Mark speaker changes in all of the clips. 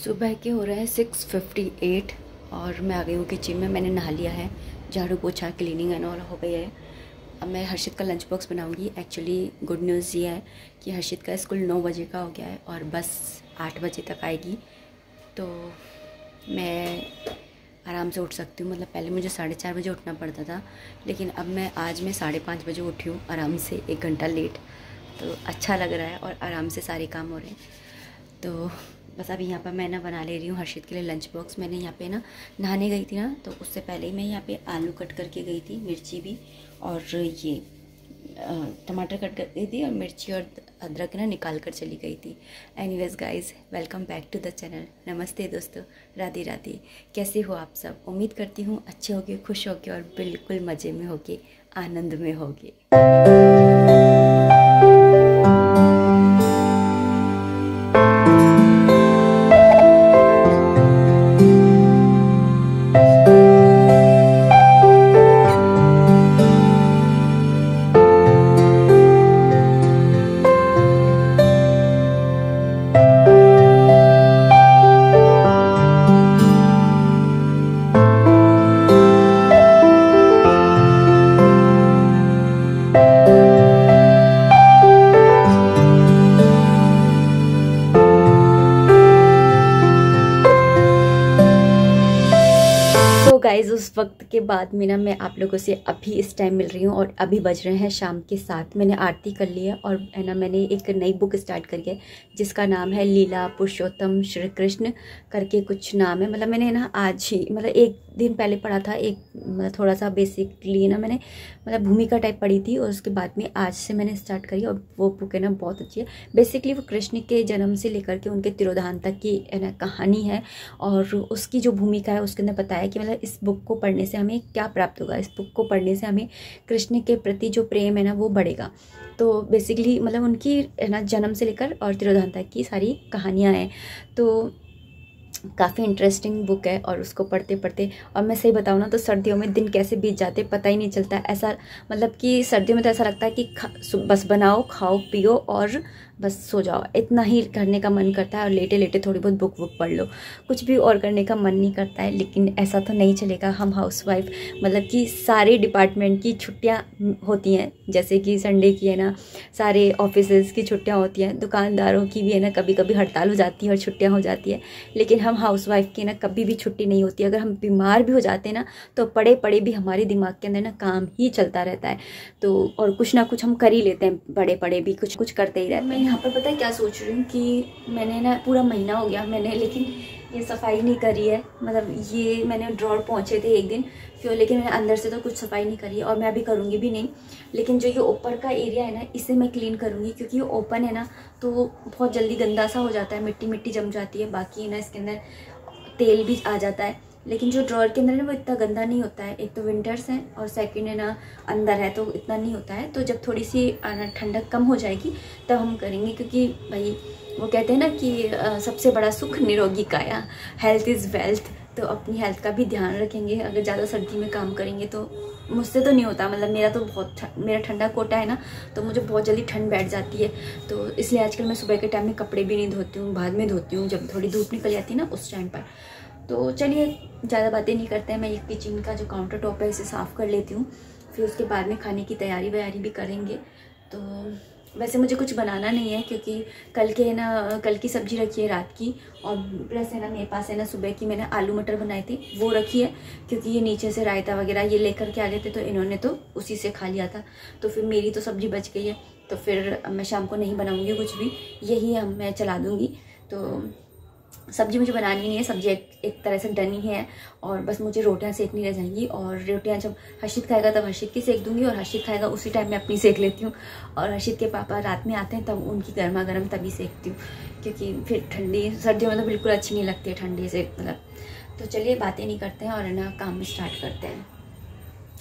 Speaker 1: सुबह के हो रहे हैं 6:58 और मैं आ गई हूँ किचन में। मैंने नहा लिया है, झाड़ू पोछा क्लीनिंग एंड ऑल हो गई है। अब मैं हर्षित का लंच बॉक्स बनाऊँगी। एक्चुअली गुड न्यूज़ ये है कि हर्षित का स्कूल 9 बजे का हो गया है और बस 8 बजे तक आएगी, तो मैं आराम से उठ सकती हूँ। मतलब पहले मुझे 4:30 बजे उठना पड़ता था, लेकिन अब मैं 5:30 बजे उठी हूँ आराम से, 1 घंटा लेट। तो अच्छा लग रहा है और आराम से सारे काम हो रहे हैं। तो बस अभी यहाँ पर मैं ना बना ले रही हूँ हर्षित के लिए लंच बॉक्स। मैंने यहाँ पे ना नहाने गई थी ना, तो उससे पहले ही मैं यहाँ पे आलू कट करके गई थी, मिर्ची भी, और ये टमाटर कट कर गई थी, और मिर्ची और अदरक ना निकाल कर चली गई थी। Anyways guys, welcome back to the channel. नमस्ते दोस्तों, राधे राधे। कैसे हो आप सब? उम्मीद करती हूँ अच्छे होगे, खुश होगे और बिल्कुल मज़े में होगे, आनंद में होगे। गाइज उस वक्त के बाद में ना मैं आप लोगों से अभी इस टाइम मिल रही हूँ और अभी बज रहे हैं शाम के 7। मैंने आरती कर ली है और है ना, मैंने एक नई बुक स्टार्ट करी है जिसका नाम है लीला पुरुषोत्तम श्री कृष्ण करके कुछ नाम है। मतलब मैंने ना आज ही, मतलब 1 दिन पहले पढ़ा था, मतलब थोड़ा सा बेसिकली ना मैंने मतलब भूमिका टाइप पढ़ी थी, और उसके बाद में आज से मैंने स्टार्ट करी। और वो बुक है ना बहुत अच्छी है। बेसिकली वो कृष्ण के जन्म से लेकर के उनके तिरोधान तक की है ना कहानी है, और उसकी जो भूमिका है उसके अंदर बताया कि मतलब इस बुक को पढ़ने से हमें क्या प्राप्त होगा। इस बुक को पढ़ने से हमें कृष्ण के प्रति जो प्रेम है ना वो बढ़ेगा। तो बेसिकली मतलब उनकी है ना जन्म से लेकर और तिरोधान तक की सारी कहानियाँ हैं। तो काफ़ी इंटरेस्टिंग बुक है, और उसको पढ़ते पढ़ते, और मैं सही बताऊँ ना तो सर्दियों में दिन कैसे बीत जाते पता ही नहीं चलता। ऐसा मतलब कि सर्दियों में तो ऐसा लगता है कि बस बनाओ, खाओ, पियो और बस सो जाओ, इतना ही करने का मन करता है। और लेटे लेटे थोड़ी बहुत बुक पढ़ लो, कुछ भी और करने का मन नहीं करता है। लेकिन ऐसा तो नहीं चलेगा। हम हाउसवाइफ, मतलब कि सारे डिपार्टमेंट की छुट्टियां होती हैं, जैसे कि संडे की है ना, सारे ऑफिसेज की छुट्टियां होती हैं, दुकानदारों की भी है ना कभी कभी हड़ताल हो जाती है और छुट्टियाँ हो जाती है। लेकिन हम हाउसवाइफ की ना कभी भी छुट्टी नहीं होती। अगर हम बीमार भी हो जाते हैं ना, तो पड़े पड़े भी हमारे दिमाग के अंदर ना काम ही चलता रहता है। तो और कुछ ना कुछ हम कर ही लेते हैं, पड़े पड़े भी कुछ कुछ करते ही रहते हैं। मैं यहाँ पर पता है क्या सोच रही हूँ कि मैंने ना पूरा महीना हो गया मैंने, लेकिन ये सफाई नहीं करी है। मतलब ये मैंने ड्रॉर पहुँचे थे एक दिन फिर, लेकिन मैंने अंदर से तो कुछ सफाई नहीं करी है, और मैं अभी करूँगी भी नहीं। लेकिन जो ये ऊपर का एरिया है ना, इसे मैं क्लीन करूँगी, क्योंकि ये ओपन है ना तो बहुत जल्दी गंदा सा हो जाता है, मिट्टी मिट्टी जम जाती है। बाकी ना इसके अंदर तेल भी आ जाता है। लेकिन जो ड्रॉर के अंदर है ना वो इतना गंदा नहीं होता है। एक तो विंटर्स है और सेकंड है ना अंदर है, तो इतना नहीं होता है। तो जब थोड़ी सी ठंडक कम हो जाएगी तब हम करेंगे, क्योंकि भाई वो कहते हैं ना कि सबसे बड़ा सुख निरोगी काया, हेल्थ इज़ वेल्थ। तो अपनी हेल्थ का भी ध्यान रखेंगे। अगर ज़्यादा सर्दी में काम करेंगे तो मुझसे तो नहीं होता, मतलब मेरा तो बहुत मेरा ठंडा कोटा है ना, तो मुझे बहुत जल्दी ठंड बैठ जाती है। तो इसलिए आजकल मैं सुबह के टाइम में कपड़े भी नहीं धोती हूँ, बाद में धोती हूँ जब थोड़ी धूप निकल जाती है ना उस टाइम पर। तो चलिए ज़्यादा बातें नहीं करते हैं। मैं ये किचन का जो काउंटर टॉप है इसे साफ़ कर लेती हूँ, फिर उसके बाद में खाने की तैयारी वैयारी भी करेंगे। तो वैसे मुझे कुछ बनाना नहीं है, क्योंकि कल की सब्ज़ी रखी है रात की, और प्लस है ना मेरे पास है ना सुबह की मैंने आलू मटर बनाए थे वो रखी है, क्योंकि ये नीचे से रायता वगैरह ये लेकर के आ गए थे, तो इन्होंने तो उसी से खा लिया था। तो फिर मेरी तो सब्ज़ी बच गई है, तो फिर मैं शाम को नहीं बनाऊँगी कुछ भी, यही मैं चला दूँगी। तो सब्जी मुझे बनानी नहीं है, सब्जी एक तरह से डनी है, और बस मुझे रोटियां सेकनी रह जाएंगी। और रोटियां जब हर्षित खाएगा तब हर्षित की सेक दूंगी, और हर्षित खाएगा उसी टाइम में अपनी सेक लेती हूँ। और हर्षित के पापा रात में आते हैं तब उनकी गर्मा गर्म तभी सेकती हूँ, क्योंकि फिर ठंडी सर्दियों में तो बिल्कुल अच्छी नहीं लगती है ठंडी से मतलब। तो चलिए बातें नहीं करते हैं और है ना काम भी स्टार्ट करते हैं।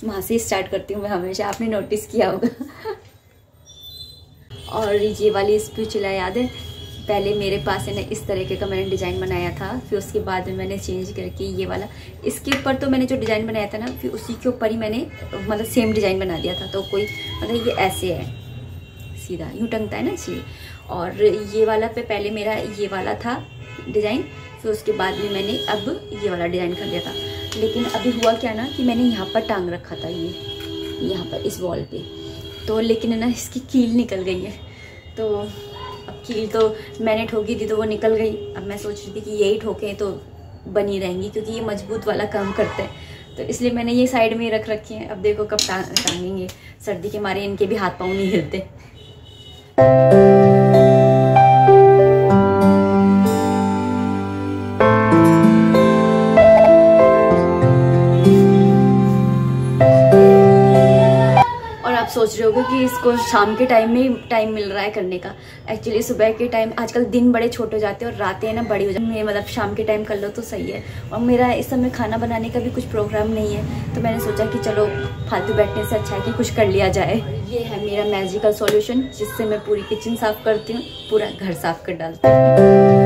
Speaker 1: वहाँ से स्टार्ट करती हूँ मैं हमेशा, आपने नोटिस किया होगा। और ये वाली स्पैचुला याद है, पहले मेरे पास है ना इस तरीके का मैंने डिज़ाइन बनाया था, फिर उसके बाद में मैंने चेंज करके ये वाला, इसके ऊपर तो मैंने जो डिज़ाइन बनाया था ना, फिर उसी के ऊपर ही मैंने मतलब सेम डिज़ाइन बना दिया था। तो कोई मतलब ये ऐसे है, सीधा यूँ टंगता है ना इसलिए। और ये वाला पे पहले मेरा ये वाला था डिज़ाइन, फिर उसके बाद में मैंने अब ये वाला डिज़ाइन कर लिया था। लेकिन अभी हुआ क्या ना कि मैंने यहाँ पर टांग रखा था, ये यहाँ पर इस वॉल पे, तो लेकिन है ना इसकी कील निकल गई है। तो अब कील तो मैंने ठोकी थी तो वो निकल गई। अब मैं सोच रही थी कि यही ठोकें तो बनी रहेंगी, क्योंकि ये मजबूत वाला काम करते हैं। तो इसलिए मैंने ये साइड में ही रख रखी है। अब देखो कब टांगेंगे, सर्दी के मारे इनके भी हाथ पाँव नहीं हिलते। सोच रहे होगे कि इसको शाम के टाइम में टाइम मिल रहा है करने का। एक्चुअली सुबह के टाइम आजकल दिन बड़े छोटे हो जाते हैं और रातें है ना बड़ी हो जाती है। मतलब शाम के टाइम कर लो तो सही है। और मेरा इस समय खाना बनाने का भी कुछ प्रोग्राम नहीं है, तो मैंने सोचा कि चलो फालतू बैठने से अच्छा है कि कुछ कर लिया जाए। ये है मेरा मैजिकल सॉल्यूशन, जिससे मैं पूरी किचन साफ करती हूँ, पूरा घर साफ कर डालती हूँ।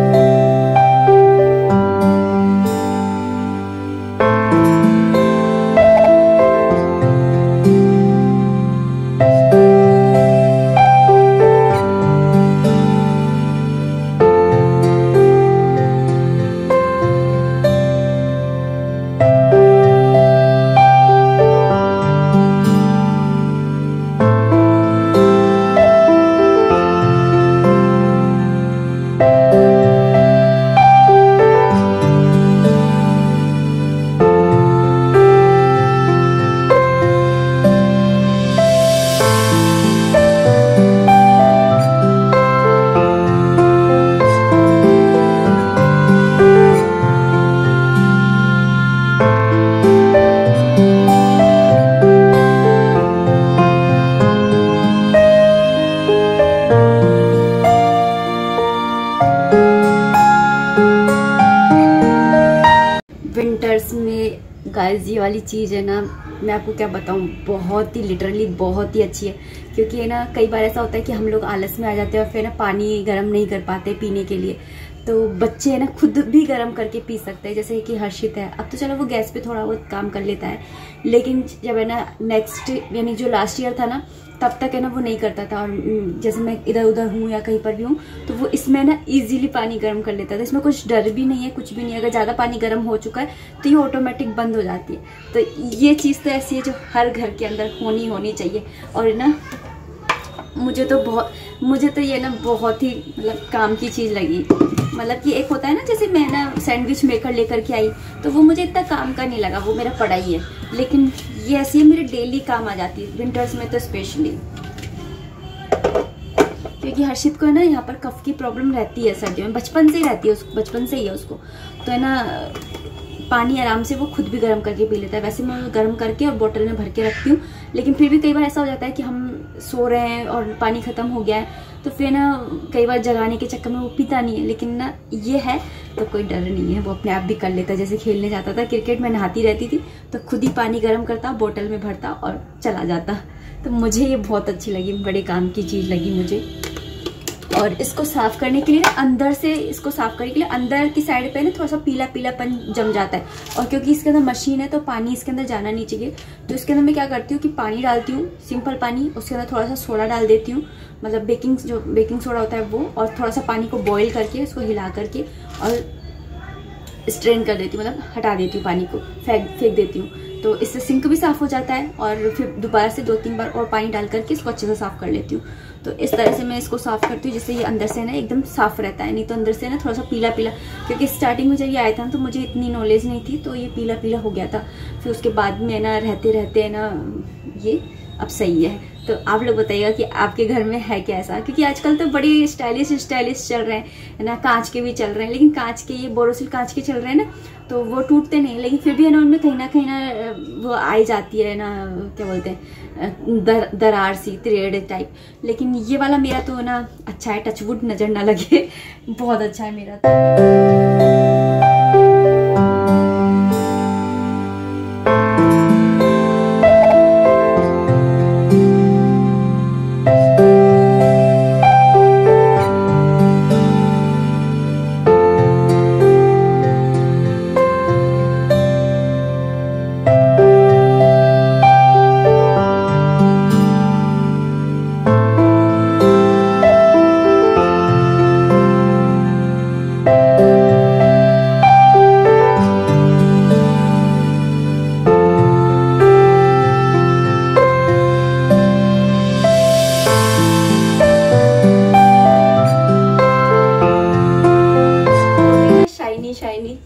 Speaker 1: विंटर्स में गाइस ये वाली चीज़ है ना, मैं आपको क्या बताऊँ, बहुत ही लिटरली बहुत ही अच्छी है। क्योंकि है ना कई बार ऐसा होता है कि हम लोग आलस में आ जाते हैं और फिर ना पानी गर्म नहीं कर पाते पीने के लिए। तो बच्चे है ना खुद भी गर्म करके पी सकते हैं, जैसे कि हर्षित है। अब तो चलो वो गैस पे थोड़ा बहुत काम कर लेता है, लेकिन जब है ना नेक्स्ट यानी जो लास्ट ईयर था ना, तब तक है ना वो नहीं करता था। और जैसे मैं इधर उधर हूँ या कहीं पर भी हूँ तो वो इसमें ना इजीली पानी गर्म कर लेता था। इसमें कुछ डर भी नहीं है, कुछ भी नहीं है। अगर ज़्यादा पानी गर्म हो चुका है तो ये ऑटोमेटिक बंद हो जाती है। तो ये चीज़ तो ऐसी है जो हर घर के अंदर होनी चाहिए। और ना मुझे तो ये ना बहुत ही मतलब काम की चीज़ लगी। मतलब कि एक होता है ना, जैसे मैं ना सैंडविच मेकर लेकर के आई तो वो मुझे इतना काम का नहीं लगा, वो मेरा पड़ा ही है। लेकिन ये ऐसी है मेरे डेली काम आ जाती है, विंटर्स में तो स्पेशली। क्योंकि हर्षित को है ना यहाँ पर कफ की प्रॉब्लम रहती है सर्दियों में, बचपन से ही रहती है, उसको बचपन से ही है उसको। तो है ना पानी आराम से वो खुद भी गर्म करके पी लेता है। वैसे मैं गर्म करके और बोतल में भर के रखती हूँ, लेकिन फिर भी कई बार ऐसा हो जाता है कि हम सो रहे हैं और पानी ख़त्म हो गया है, तो फिर ना कई बार जगाने के चक्कर में वो पीता नहीं है। लेकिन ना ये है तो कोई डर नहीं है, वो अपने आप भी कर लेता है। जैसे खेलने जाता था क्रिकेट में, नहाती रहती थी तो खुद ही पानी गर्म करता, बोतल में भरता और चला जाता। तो मुझे ये बहुत अच्छी लगी, बड़े काम की चीज़ लगी मुझे। और इसको साफ करने के लिए ना अंदर से, इसको साफ करने के लिए अंदर की साइड पे ना थोड़ा सा पीला पीलापन जम जाता है। और क्योंकि इसके अंदर मशीन है तो पानी इसके अंदर जाना नहीं चाहिए। तो इसके अंदर मैं क्या करती हूँ कि पानी डालती हूँ, सिंपल पानी, उसके अंदर थोड़ा सा सोडा डाल देती हूँ, मतलब बेकिंग सोडा होता है वो, और थोड़ा सा पानी को बॉईल करके उसको हिला करके और स्ट्रेन कर देती हूँ, मतलब हटा देती हूँ पानी को, फेंक देती हूँ। तो इससे सिंक भी साफ़ हो जाता है। और फिर दोबारा से 2-3 बार और पानी डाल करके इसको अच्छे से साफ़ कर लेती हूँ। तो इस तरह से मैं इसको साफ़ करती हूँ, जिससे ये अंदर से ना एकदम साफ़ रहता है। नहीं तो अंदर से ना थोड़ा सा पीला पीला, क्योंकि स्टार्टिंग में जब ये आया था तो मुझे इतनी नॉलेज नहीं थी, तो ये पीला पीला हो गया था। फिर उसके बाद में ना रहते रहते ना ये अब सही है। तो आप लोग बताइएगा कि आपके घर में है क्या ऐसा, क्योंकि आजकल तो बड़ी स्टाइलिश चल रहे हैं ना, कांच के भी चल रहे हैं। लेकिन कांच के, ये बोरोसिल कांच के चल रहे हैं ना, तो वो टूटते नहीं, लेकिन फिर भी है ना उनमें कहीं ना वो आई जाती है ना, क्या बोलते हैं, दरार सी, थ्रेड टाइप। लेकिन ये वाला मेरा तो ना अच्छा है, टचवुड नजर ना लगे, बहुत अच्छा है मेरा तो। शाइनी।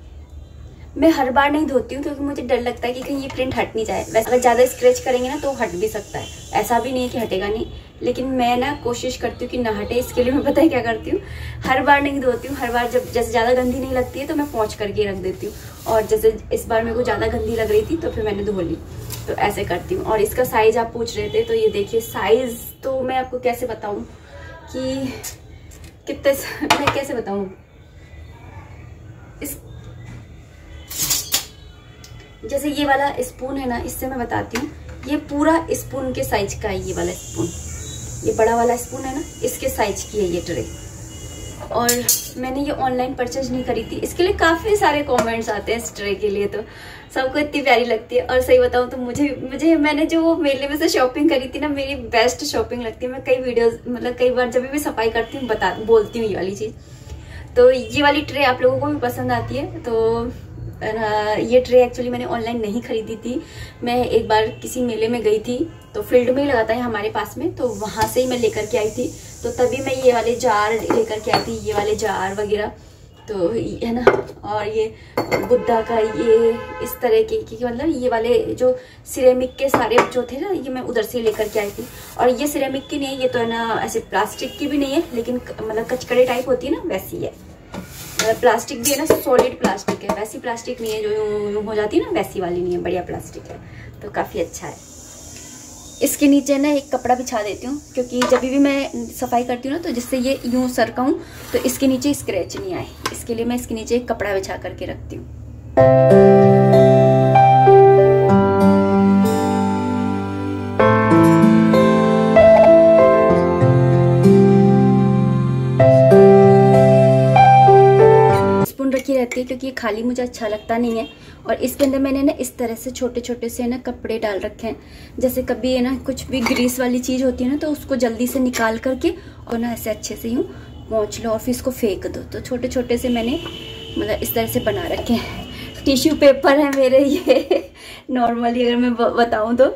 Speaker 1: मैं हर बार नहीं धोती हूँ क्योंकि मुझे डर लगता है कि कहीं ये प्रिंट हट नहीं जाए। वैसे अगर ज़्यादा स्क्रैच करेंगे ना तो हट भी सकता है, ऐसा भी नहीं है कि हटेगा नहीं, लेकिन मैं ना कोशिश करती हूँ कि ना हटे। इसके लिए मैं पता है क्या करती हूँ, हर बार नहीं धोती हूँ। हर बार जब जैसे ज़्यादा गंदी नहीं लगती है तो मैं पोंछ करके रख देती हूँ, और जैसे इस बार मेरे को ज़्यादा गंदी लग रही थी तो फिर मैंने धो ली, तो ऐसे करती हूँ। और इसका साइज़ आप पूछ रहे थे, तो ये देखिए साइज़ तो मैं आपको कैसे बताऊँ कि कितने, मैं कैसे बताऊँ इस, जैसे ये वाला स्पून है ना, इससे मैं बताती हूँ, ये पूरा स्पून के साइज का है ये वाला स्पून, ये बड़ा वाला स्पून है ना, इसके साइज की है ये ट्रे। और मैंने ये ऑनलाइन परचेज नहीं करी थी, इसके लिए काफ़ी सारे कमेंट्स आते हैं इस ट्रे के लिए, तो सबको इतनी प्यारी लगती है। और सही बताऊँ तो मुझे मैंने जो वो मेले में से शॉपिंग करी थी ना, मेरी बेस्ट शॉपिंग लगती है। मैं कई वीडियोस मतलब कई बार जब भी सफाई करती हूँ बोलती हूँ ये वाली चीज़। तो ये वाली ट्रे आप लोगों को भी पसंद आती है। तो ये ट्रे एक्चुअली मैंने ऑनलाइन नहीं खरीदी थी, मैं एक बार किसी मेले में गई थी, तो फील्ड में ही लगाता है हमारे पास में, तो वहाँ से ही मैं लेकर के आई थी। तो तभी मैं ये वाले जार लेकर के आई थी, ये वाले जार वगैरह, तो है ना। और ये बुद्धा का ये इस तरह के मतलब ये वाले जो सिरेमिक के सारे जो थे ना, ये मैं उधर से लेकर के आई थी। और ये सिरेमिक की नहीं है, ये तो है ना ऐसे प्लास्टिक की भी नहीं है, लेकिन मतलब कचकड़े टाइप होती है ना, वैसी है। प्लास्टिक भी है ना, सॉलिड प्लास्टिक है, वैसी प्लास्टिक नहीं है जो यूं हो जाती है ना, वैसी वाली नहीं है, बढ़िया प्लास्टिक है, तो काफ़ी अच्छा है। इसके नीचे ना एक कपड़ा बिछा देती हूँ, क्योंकि जब भी मैं सफाई करती हूँ ना, तो जिससे ये यूं सरकाऊँ तो इसके नीचे स्क्रैच नहीं आए, इसके लिए मैं इसके नीचे एक कपड़ा बिछा करके रखती हूँ। रखी रहती है क्योंकि ये खाली मुझे अच्छा लगता नहीं है। और इसके अंदर मैंने ना इस तरह से छोटे छोटे से ना कपड़े डाल रखे हैं, जैसे कभी है ना कुछ भी ग्रीस वाली चीज़ होती है ना, तो उसको जल्दी से निकाल करके और ना ऐसे अच्छे से यूँ पोंछ लो और फिर इसको फेंक दो। तो छोटे छोटे से मैंने मतलब इस तरह से बना रखे हैं। टिश्यू पेपर है मेरे ये नॉर्मली अगर मैं बताऊं तो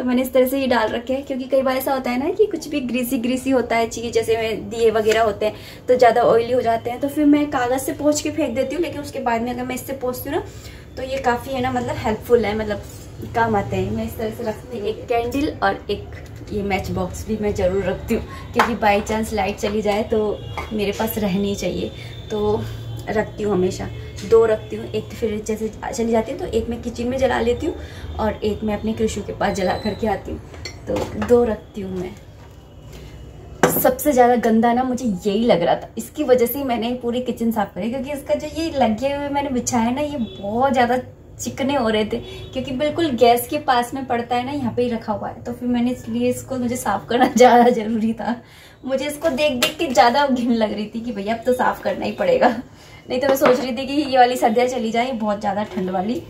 Speaker 1: मैंने इस तरह से ये डाल रखे हैं, क्योंकि कई बार ऐसा होता है ना कि कुछ भी ग्रीसी होता है चीज़, जैसे में दिए वगैरह होते हैं तो ज़्यादा ऑयली हो जाते हैं, तो फिर मैं कागज़ से पोंछ के फेंक देती हूँ। लेकिन उसके बाद में अगर मैं इससे पोंछती हूँ ना, तो ये काफ़ी है ना मतलब हेल्पफुल है, मतलब काम आते हैं। मैं इस तरह से रखती हूँ। एक कैंडल और एक ये मैच बॉक्स भी मैं ज़रूर रखती हूँ, क्योंकि बाई चांस लाइट चली जाए तो मेरे पास रहनी चाहिए, तो रखती हूँ हमेशा। 2 रखती हूँ, एक फिर जैसे चली जाती है तो एक मैं किचन में जला लेती हूँ और एक मैं अपने कृषु के पास जला करके आती हूँ, तो 2 रखती हूँ मैं। सबसे ज़्यादा गंदा ना मुझे यही लग रहा था, इसकी वजह से ही मैंने पूरी किचन साफ करी, क्योंकि इसका जो ये लगे हुए मैंने बिछाया ना, ये बहुत ज़्यादा चिकने हो रहे थे, क्योंकि बिल्कुल गैस के पास में पड़ता है ना, यहाँ पे ही रखा हुआ है, तो फिर मैंने इसलिए इसको मुझे साफ करना ज़्यादा ज़रूरी था। मुझे इसको देख देख के ज़्यादा घिन लग रही थी कि भैया अब तो साफ करना ही पड़ेगा, नहीं तो मैं सोच रही थी कि ये वाली सर्दियाँ चली जाए, बहुत ज़्यादा ठंड वाली,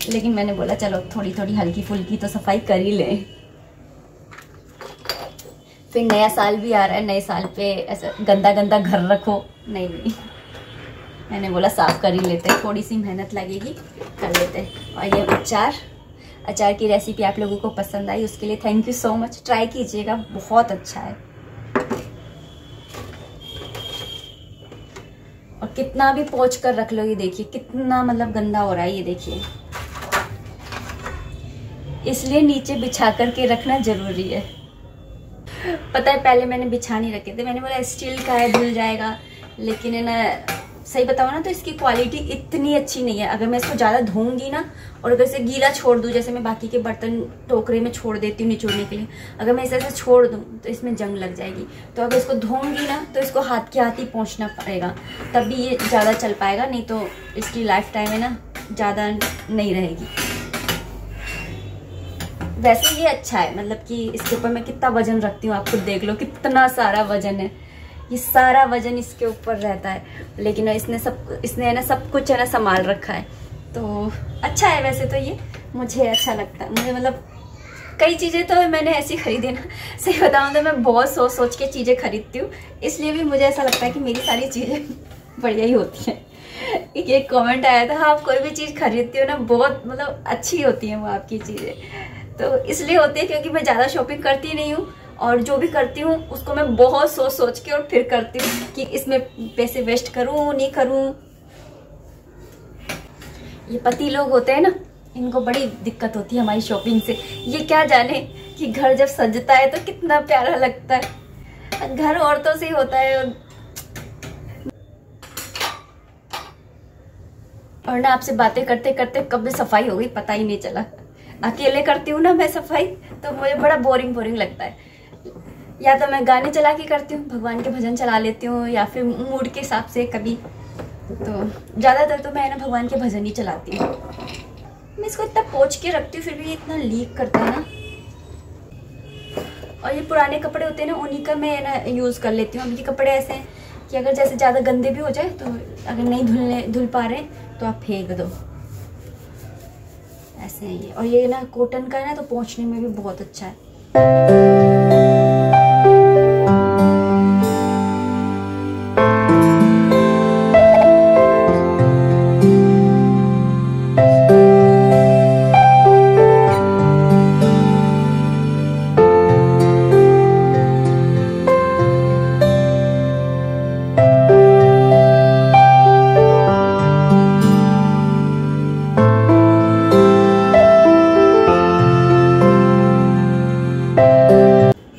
Speaker 1: लेकिन मैंने बोला चलो थोड़ी थोड़ी हल्की फुल्की तो सफाई कर ही लें। फिर नया साल भी आ रहा है, नए साल पे ऐसा गंदा गंदा घर रखो, नहीं मैंने बोला साफ कर ही लेते हैं, थोड़ी सी मेहनत लगेगी, कर लेते हैं। और ये अचार की रेसिपी आप लोगों को पसंद आई, उसके लिए thank you so much, try कीजिएगा, बहुत अच्छा है। और कितना भी पोंछ कर रख लो, ये देखिए कितना मतलब गंदा हो रहा है, ये देखिए, इसलिए नीचे बिछा करके रखना जरूरी है। पता है पहले मैंने बिछा नहीं रखे थे, मैंने बोला स्टील का है धुल जाएगा, लेकिन है ना सही बताओ ना तो इसकी क्वालिटी इतनी अच्छी नहीं है। अगर मैं इसको ज़्यादा धोऊंगी ना, और अगर इसे गीला छोड़ दूँ, जैसे मैं बाकी के बर्तन टोकरे में छोड़ देती हूँ निचोड़ने के लिए, अगर मैं इसे ऐसे छोड़ दूँ तो इसमें जंग लग जाएगी। तो अगर इसको धोऊंगी ना तो इसको हाथ के हाथ ही पोंछना पड़ेगा, तभी ये ज़्यादा चल पाएगा, नहीं तो इसकी लाइफ टाइम है ना ज़्यादा नहीं रहेगी। वैसे ये अच्छा है, मतलब कि इसके ऊपर मैं कितना वजन रखती हूँ, आप खुद देख लो कितना सारा वजन है, ये सारा वजन इसके ऊपर रहता है, लेकिन इसने है ना सब कुछ है ना संभाल रखा है, तो अच्छा है। वैसे तो ये मुझे अच्छा लगता है, मुझे मतलब कई चीज़ें तो मैंने ऐसी खरीदी ना, सही बताऊँ तो मैं बहुत सोच के चीज़ें खरीदती हूँ, इसलिए भी मुझे ऐसा लगता है कि मेरी सारी चीज़ें बढ़िया ही होती हैं। एक कमेंट आया था, आप कोई भी चीज़ खरीदती हो ना बहुत मतलब अच्छी होती है वो आपकी चीज़ें, तो इसलिए होती है क्योंकि मैं ज़्यादा शॉपिंग करती नहीं हूँ, और जो भी करती हूँ उसको मैं बहुत सोच के और फिर करती हूँ कि इसमें पैसे वेस्ट करूँ नहीं करूँ। ये पति लोग होते हैं ना, इनको बड़ी दिक्कत होती है हमारी शॉपिंग से। ये क्या जाने कि घर जब सजता है तो कितना प्यारा लगता है। घर औरतों से ही होता है। और ना आपसे बातें करते करते कब सफाई हो गई पता ही नहीं चला। अकेले करती हूँ ना मैं सफाई, तो मुझे बड़ा बोरिंग लगता है। या तो मैं गाने चला के करती हूँ, भगवान के भजन चला लेती हूँ, या फिर मूड के हिसाब से कभी। तो ज़्यादातर तो मैं ना भगवान के भजन ही चलाती हूँ। मैं इसको इतना पोंछ के रखती हूँ फिर भी इतना लीक करता है ना। और ये पुराने कपड़े होते हैं ना, उन्हीं का मैं ना यूज़ कर लेती हूँ। अभी कपड़े ऐसे हैं कि अगर जैसे ज़्यादा गंदे भी हो जाए तो अगर नहीं धुल पा रहे तो आप फेंक दो, ऐसे है ये। और ये ना कॉटन का है ना, तो पोंछने में भी बहुत अच्छा है।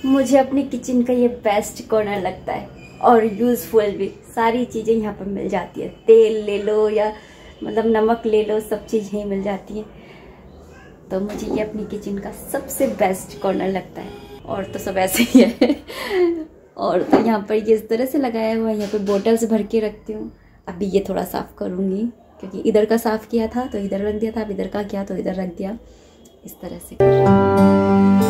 Speaker 1: मुझे अपनी किचन का ये बेस्ट कॉर्नर लगता है और यूज़फुल भी। सारी चीज़ें यहाँ पर मिल जाती है। तेल ले लो या मतलब नमक ले लो, सब चीज़ यहीं मिल जाती है। तो मुझे ये अपनी किचन का सबसे बेस्ट कॉर्नर लगता है। और तो सब ऐसे ही है। और तो यहाँ पर ये इस तरह से लगाया हुआ है। यहाँ पर बोतल्स भर के रखती हूँ। अभी ये थोड़ा साफ़ करूँगी क्योंकि इधर का साफ़ किया था तो इधर रख दिया था, अब इधर का किया तो इधर रख दिया। इस तरह से कर रही हूँ।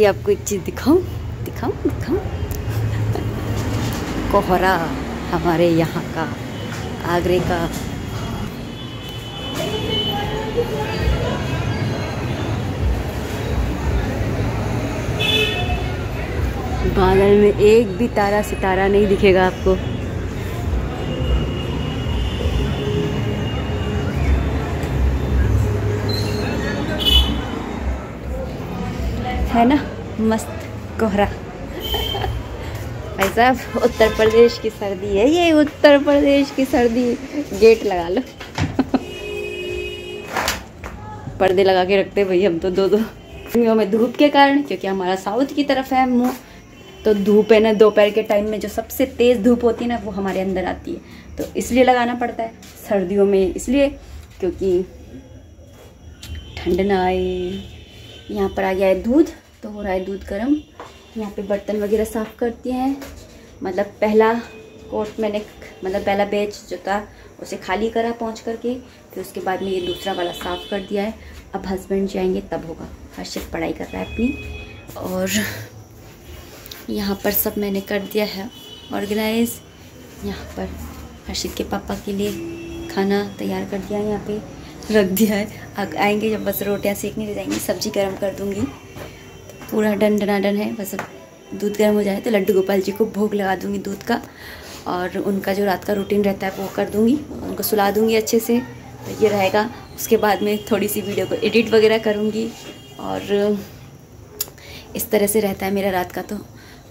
Speaker 1: आपको एक चीज़ दिखाऊं। कोहरा हमारे यहाँ का, आगरे का। बादल में एक भी तारा सितारा नहीं दिखेगा आपको। है ना मस्त कोहरा। भाई साहब उत्तर प्रदेश की सर्दी है ये, उत्तर प्रदेश की सर्दी। गेट लगा लो। पर्दे लगा के रखते भाई हम तो दो गर्मियों में धूप के कारण, क्योंकि हमारा साउथ की तरफ है मुँह, तो धूप है ना दोपहर के टाइम में जो सबसे तेज़ धूप होती है ना वो हमारे अंदर आती है, तो इसलिए लगाना पड़ता है। सर्दियों में इसलिए क्योंकि ठंड ना आए। यहाँ पर आ गया है दूध, तो हो रहा है दूध गर्म। यहाँ पे बर्तन वगैरह साफ़ करती हैं। मतलब पहला कोट मैंने मतलब पहला बैच जो था उसे खाली करा पहुँच करके, फिर उसके बाद में ये दूसरा वाला साफ़ कर दिया है। अब हस्बैंड जाएंगे तब होगा। हर्षित पढ़ाई कर रहा है अपनी। और यहाँ पर सब मैंने कर दिया है ऑर्गेनाइज। यहाँ पर हर्षित के पापा के लिए खाना तैयार कर दिया है, यहाँ पे रख दिया है। आएंगे जब बस रोटियाँ सेकने ले जाएंगी, सब्जी गर्म कर दूँगी। तो पूरा डन है। बस दूध गर्म हो जाए तो लड्डू गोपाल जी को भोग लगा दूँगी दूध का, और उनका जो रात का रूटीन रहता है वो कर दूँगी, उनको सुला दूँगी अच्छे से। तो ये रहेगा। उसके बाद में थोड़ी सी वीडियो को एडिट वगैरह करूँगी, और इस तरह से रहता है मेरा रात का।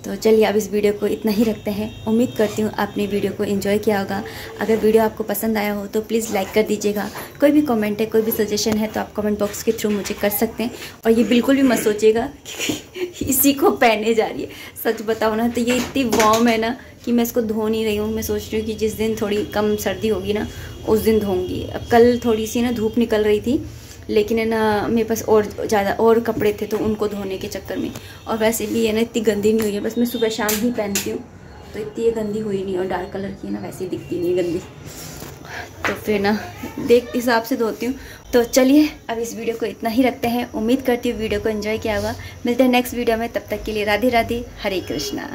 Speaker 1: तो चलिए अब इस वीडियो को इतना ही रखते हैं। उम्मीद करती हूँ आपने वीडियो को एंजॉय किया होगा। अगर वीडियो आपको पसंद आया हो तो प्लीज़ लाइक कर दीजिएगा। कोई भी कमेंट है, कोई भी सजेशन है तो आप कमेंट बॉक्स के थ्रू मुझे कर सकते हैं। और ये बिल्कुल भी मत सोचिएगा कि इसी को पहनने जा रही है। सच बताओ ना तो ये इतनी वार्म है ना कि मैं इसको धो नहीं रही हूँ। मैं सोच रही हूँ कि जिस दिन थोड़ी कम सर्दी होगी ना उस दिन धोऊँगी। अब कल थोड़ी सी ना धूप निकल रही थी लेकिन है ना मेरे पास और ज़्यादा और कपड़े थे तो उनको धोने के चक्कर में, और वैसे भी है ना इतनी गंदी नहीं हुई है, बस मैं सुबह शाम ही पहनती हूँ तो इतनी ये गंदी हुई नहीं, और डार्क कलर की है ना वैसे ही दिखती नहीं है गंदी, तो फिर ना देख हिसाब से धोती हूँ। तो चलिए अब इस वीडियो को इतना ही रखते हैं। उम्मीद करती हूँ वीडियो को एंजॉय किया होगा। मिलते हैं नेक्स्ट वीडियो में, तब तक के लिए राधे राधे, हरे कृष्णा।